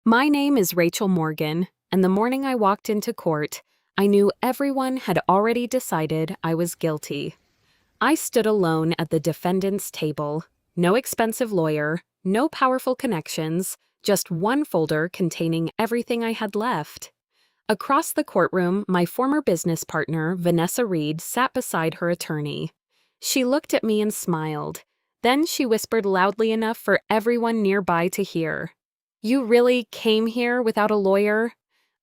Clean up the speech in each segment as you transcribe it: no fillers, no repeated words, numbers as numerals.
My name is Rachel Morgan, and the morning I walked into court, I knew everyone had already decided I was guilty. I stood alone at the defendant's table. No expensive lawyer, no powerful connections, just one folder containing everything I had left. Across the courtroom, my former business partner, Vanessa Reed, sat beside her attorney. She looked at me and smiled. Then she whispered loudly enough for everyone nearby to hear. "You really came here without a lawyer?"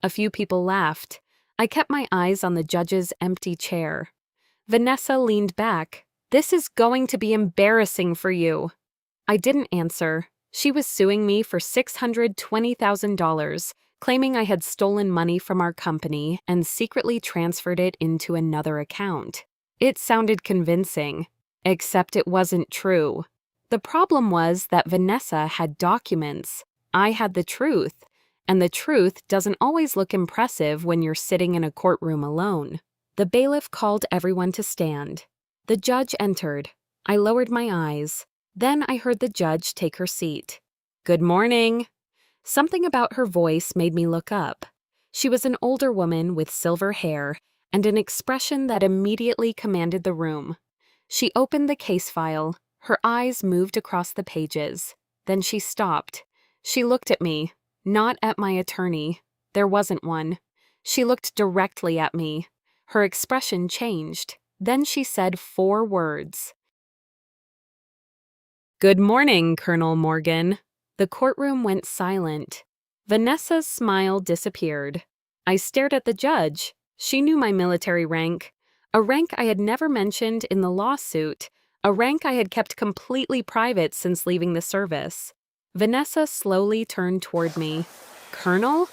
A few people laughed. I kept my eyes on the judge's empty chair. Vanessa leaned back. "This is going to be embarrassing for you." I didn't answer. She was suing me for $620,000, claiming I had stolen money from our company and secretly transferred it into another account. It sounded convincing, except it wasn't true. The problem was that Vanessa had documents. I had the truth, and the truth doesn't always look impressive when you're sitting in a courtroom alone. The bailiff called everyone to stand. The judge entered. I lowered my eyes. Then I heard the judge take her seat. "Good morning." Something about her voice made me look up. She was an older woman with silver hair and an expression that immediately commanded the room. She opened the case file. Her eyes moved across the pages. Then she stopped. She looked at me, not at my attorney. There wasn't one. She looked directly at me. Her expression changed. Then she said 4 words. "Good morning, Colonel Morgan." The courtroom went silent. Vanessa's smile disappeared. I stared at the judge. She knew my military rank, a rank I had never mentioned in the lawsuit, a rank I had kept completely private since leaving the service. Vanessa slowly turned toward me. "Colonel?"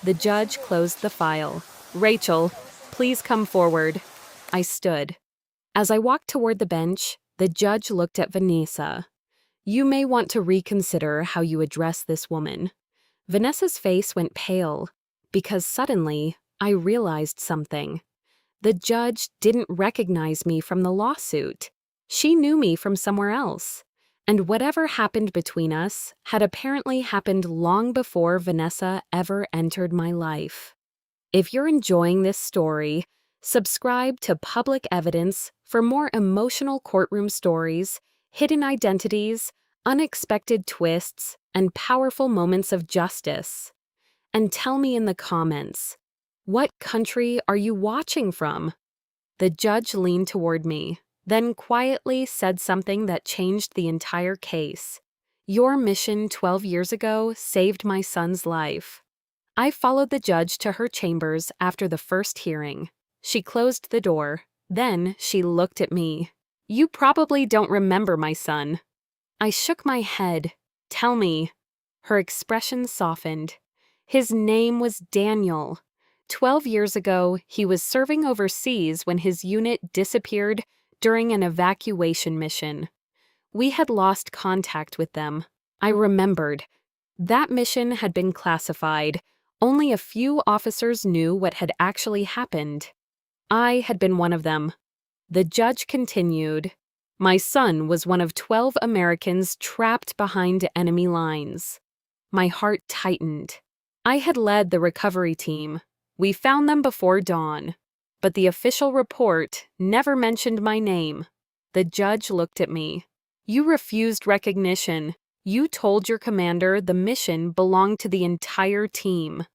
The judge closed the file. "Rachel, please come forward." I stood. As I walked toward the bench, the judge looked at Vanessa. "You may want to reconsider how you address this woman." Vanessa's face went pale, because suddenly I realized something. The judge didn't recognize me from the lawsuit. She knew me from somewhere else. And whatever happened between us had apparently happened long before Vanessa ever entered my life. If you're enjoying this story, subscribe to Public Evidence for more emotional courtroom stories, hidden identities, unexpected twists, and powerful moments of justice. And tell me in the comments, what country are you watching from? The judge leaned toward me, then quietly said something that changed the entire case. "Your mission 12 years ago saved my son's life." I followed the judge to her chambers after the first hearing. She closed the door. Then she looked at me. "You probably don't remember my son." I shook my head. "Tell me." Her expression softened. "His name was Daniel. 12 years ago, he was serving overseas when his unit disappeared during an evacuation mission. We had lost contact with them. I remembered. That mission had been classified. Only a few officers knew what had actually happened. I had been one of them." The judge continued. "My son was one of 12 Americans trapped behind enemy lines." My heart tightened. I had led the recovery team. We found them before dawn. But the official report never mentioned my name. The judge looked at me. "You refused recognition. You told your commander the mission belonged to the entire team."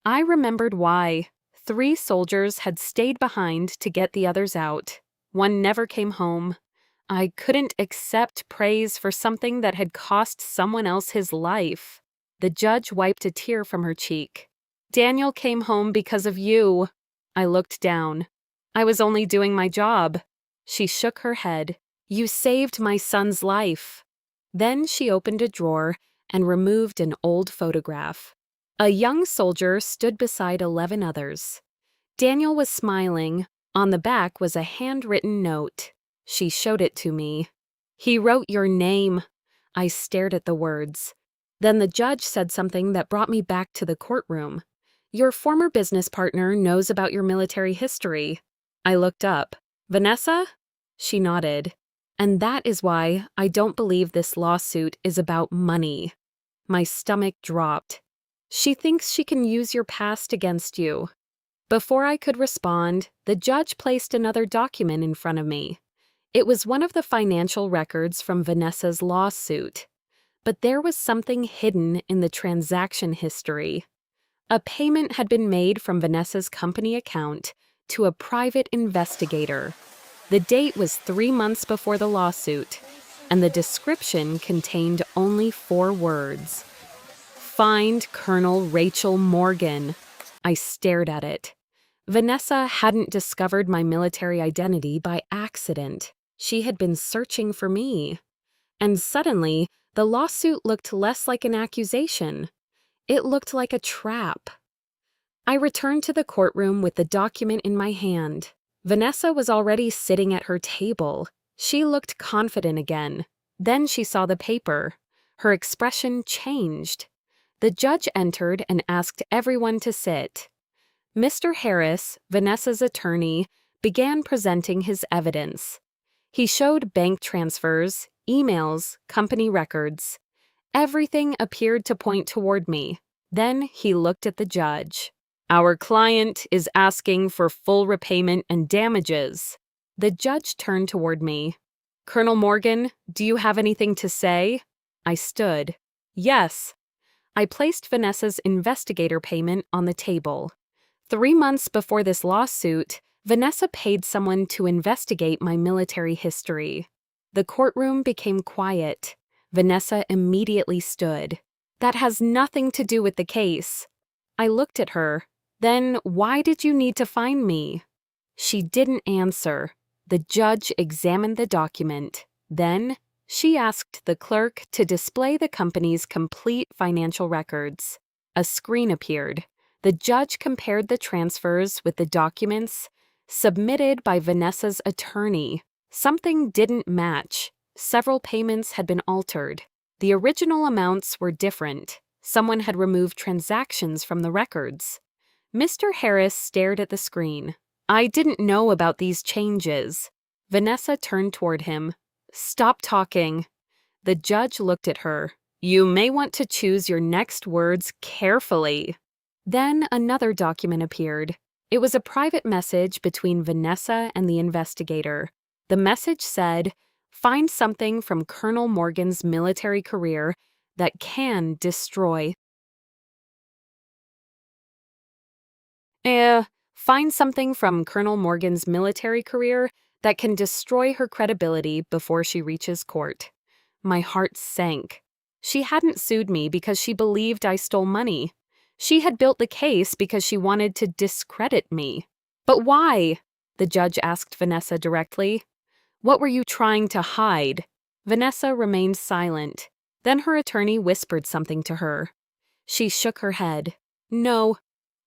I remembered why. 3 soldiers had stayed behind to get the others out. One never came home. I couldn't accept praise for something that had cost someone else his life. The judge wiped a tear from her cheek. "Daniel came home because of you." I looked down. "I was only doing my job." She shook her head. "You saved my son's life." Then she opened a drawer and removed an old photograph. A young soldier stood beside 11 others. Daniel was smiling. On the back was a handwritten note. She showed it to me. "He wrote your name." I stared at the words. Then the judge said something that brought me back to the courtroom. "Your former business partner knows about your military history." I looked up. "Vanessa?" She nodded. "And that is why I don't believe this lawsuit is about money." My stomach dropped. She thinks she can use your past against you. Before I could respond, the judge placed another document in front of me. It was one of the financial records from Vanessa's lawsuit. But there was something hidden in the transaction history. A payment had been made from Vanessa's company account to a private investigator. The date was 3 months before the lawsuit, and the description contained only 4 words. Find Colonel Rachel Morgan. I stared at it. Vanessa hadn't discovered my military identity by accident. She had been searching for me. And suddenly, the lawsuit looked less like an accusation. It looked like a trap. I returned to the courtroom with the document in my hand. Vanessa was already sitting at her table. She looked confident again. Then she saw the paper. Her expression changed. The judge entered and asked everyone to sit. Mr. Harris, Vanessa's attorney, began presenting his evidence. He showed bank transfers, emails, company records. Everything appeared to point toward me. Then he looked at the judge. Our client is asking for full repayment and damages. The judge turned toward me. Colonel Morgan, do you have anything to say? I stood. Yes. I placed Vanessa's investigator payment on the table. 3 months before this lawsuit, Vanessa paid someone to investigate my military history. The courtroom became quiet. Vanessa immediately stood. That has nothing to do with the case. I looked at her. Then why did you need to find me? She didn't answer. The judge examined the document. Then she asked the clerk to display the company's complete financial records. A screen appeared. The judge compared the transfers with the documents submitted by Vanessa's attorney. Something didn't match. Several payments had been altered. The original amounts were different. Someone had removed transactions from the records. Mr. Harris stared at the screen. I didn't know about these changes. Vanessa turned toward him. Stop talking. The judge looked at her. You may want to choose your next words carefully. Then another document appeared. It was a private message between Vanessa and the investigator. The message said, find something from Colonel Morgan's military career that can destroy. Find something from Colonel Morgan's military career that can destroy her credibility before she reaches court. My heart sank. She hadn't sued me because she believed I stole money. She had built the case because she wanted to discredit me. But why? The judge asked Vanessa directly. What were you trying to hide? Vanessa remained silent. Then her attorney whispered something to her. She shook her head. No.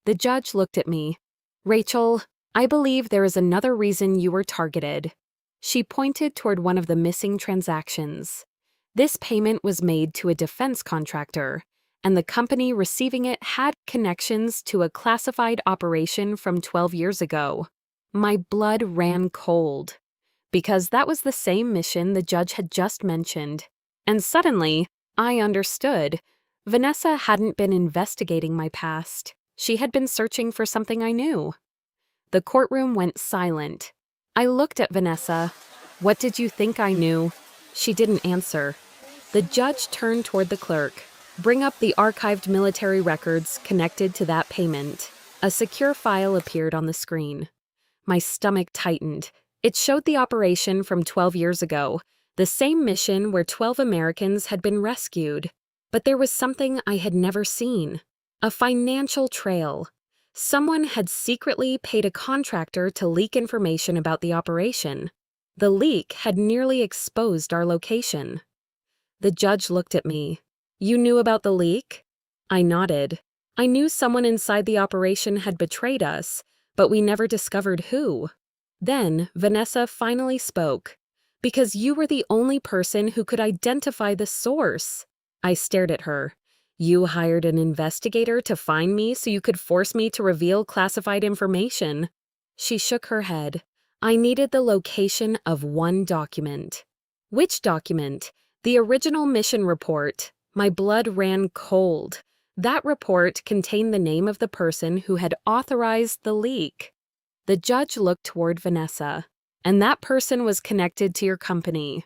The judge looked at me. Rachel, I believe there is another reason you were targeted. She pointed toward one of the missing transactions. This payment was made to a defense contractor, and the company receiving it had connections to a classified operation from 12 years ago. My blood ran cold, because that was the same mission the judge had just mentioned. And suddenly, I understood. Vanessa hadn't been investigating my past. She had been searching for something I knew. The courtroom went silent. I looked at Vanessa. What did you think I knew? She didn't answer. The judge turned toward the clerk. Bring up the archived military records connected to that payment. A secure file appeared on the screen. My stomach tightened. It showed the operation from 12 years ago, the same mission where 12 Americans had been rescued. But there was something I had never seen. A financial trail. Someone had secretly paid a contractor to leak information about the operation. The leak had nearly exposed our location. The judge looked at me. You knew about the leak? I nodded. I knew someone inside the operation had betrayed us, but we never discovered who. Then Vanessa finally spoke. Because you were the only person who could identify the source. I stared at her. You hired an investigator to find me so you could force me to reveal classified information. She shook her head. I needed the location of one document. Which document? The original mission report. My blood ran cold. That report contained the name of the person who had authorized the leak. The judge looked toward Vanessa. And that person was connected to your company.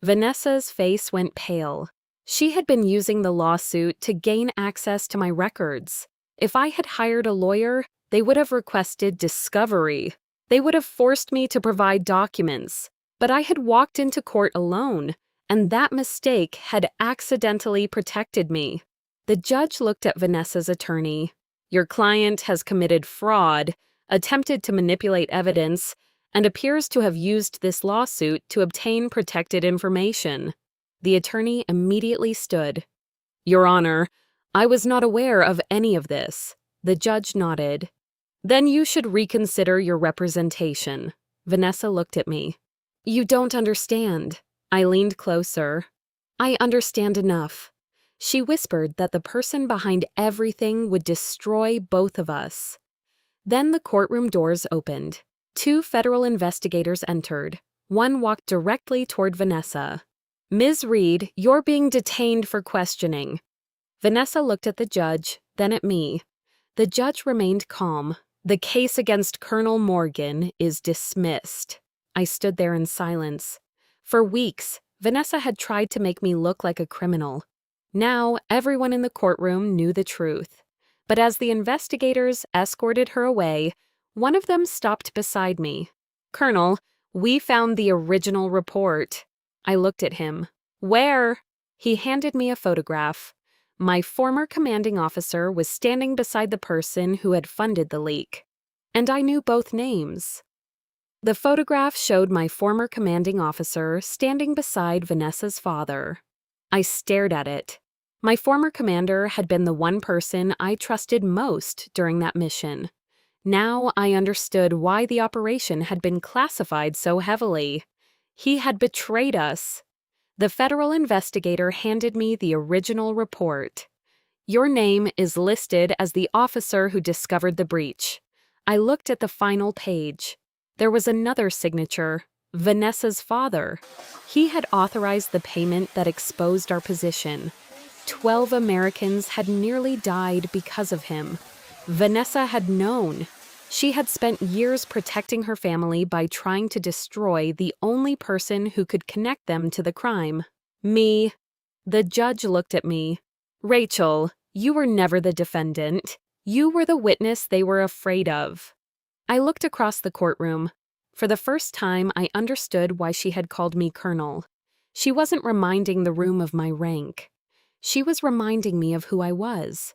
Vanessa's face went pale. She had been using the lawsuit to gain access to my records. If I had hired a lawyer, they would have requested discovery. They would have forced me to provide documents. But I had walked into court alone, and that mistake had accidentally protected me. The judge looked at Vanessa's attorney. Your client has committed fraud, attempted to manipulate evidence, and appears to have used this lawsuit to obtain protected information. The attorney immediately stood. Your Honor, I was not aware of any of this. The judge nodded. Then you should reconsider your representation. Vanessa looked at me. You don't understand. I leaned closer. I understand enough. She whispered that the person behind everything would destroy both of us. Then the courtroom doors opened. 2 federal investigators entered. One walked directly toward Vanessa. Ms. Reed, you're being detained for questioning. Vanessa looked at the judge, then at me. The judge remained calm. The case against Colonel Morgan is dismissed. I stood there in silence. For weeks, Vanessa had tried to make me look like a criminal. Now, everyone in the courtroom knew the truth. But as the investigators escorted her away, one of them stopped beside me. Colonel, we found the original report. I looked at him. Where? He handed me a photograph. My former commanding officer was standing beside the person who had funded the leak. And I knew both names. The photograph showed my former commanding officer standing beside Vanessa's father. I stared at it. My former commander had been the one person I trusted most during that mission. Now I understood why the operation had been classified so heavily. He had betrayed us. The federal investigator handed me the original report. Your name is listed as the officer who discovered the breach. I looked at the final page. There was another signature, Vanessa's father. He had authorized the payment that exposed our position. 12 Americans had nearly died because of him. Vanessa had known. She had spent years protecting her family by trying to destroy the only person who could connect them to the crime. Me. The judge looked at me. Rachel, you were never the defendant. You were the witness they were afraid of. I looked across the courtroom. For the first time, I understood why she had called me Colonel. She wasn't reminding the room of my rank. She was reminding me of who I was.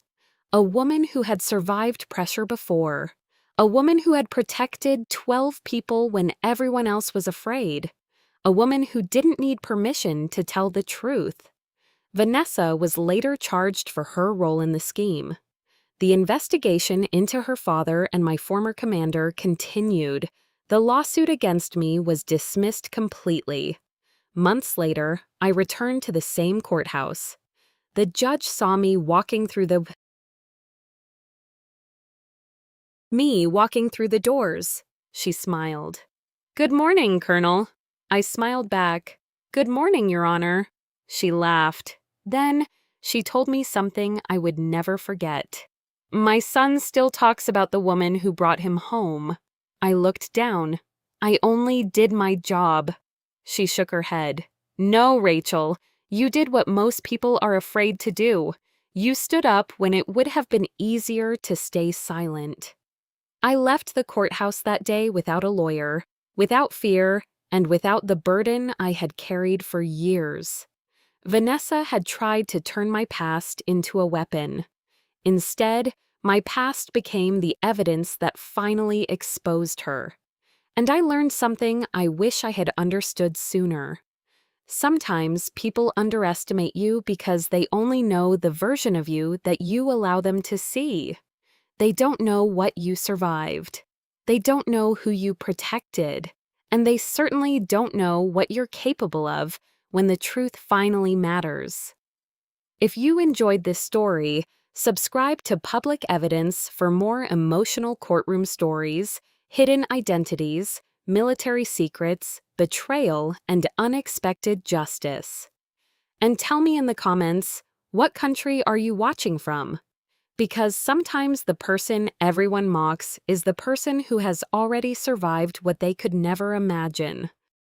A woman who had survived pressure before. A woman who had protected 12 people when everyone else was afraid. A woman who didn't need permission to tell the truth. Vanessa was later charged for her role in the scheme. The investigation into her father and my former commander continued. The lawsuit against me was dismissed completely. Months later, I returned to the same courthouse. The judge saw me walking through the doors. She smiled. Good morning, Colonel. I smiled back. Good morning, Your Honor. She laughed. Then she told me something I would never forget. My son still talks about the woman who brought him home. I looked down. I only did my job. She shook her head. No, Rachel. You did what most people are afraid to do. You stood up when it would have been easier to stay silent. I left the courthouse that day without a lawyer, without fear, and without the burden I had carried for years. Vanessa had tried to turn my past into a weapon. Instead, my past became the evidence that finally exposed her. And I learned something I wish I had understood sooner. Sometimes people underestimate you because they only know the version of you that you allow them to see. They don't know what you survived. They don't know who you protected. And they certainly don't know what you're capable of when the truth finally matters. If you enjoyed this story, subscribe to Public Evidence for more emotional courtroom stories, hidden identities, military secrets, betrayal, and unexpected justice. And tell me in the comments, what country are you watching from? Because sometimes the person everyone mocks is the person who has already survived what they could never imagine.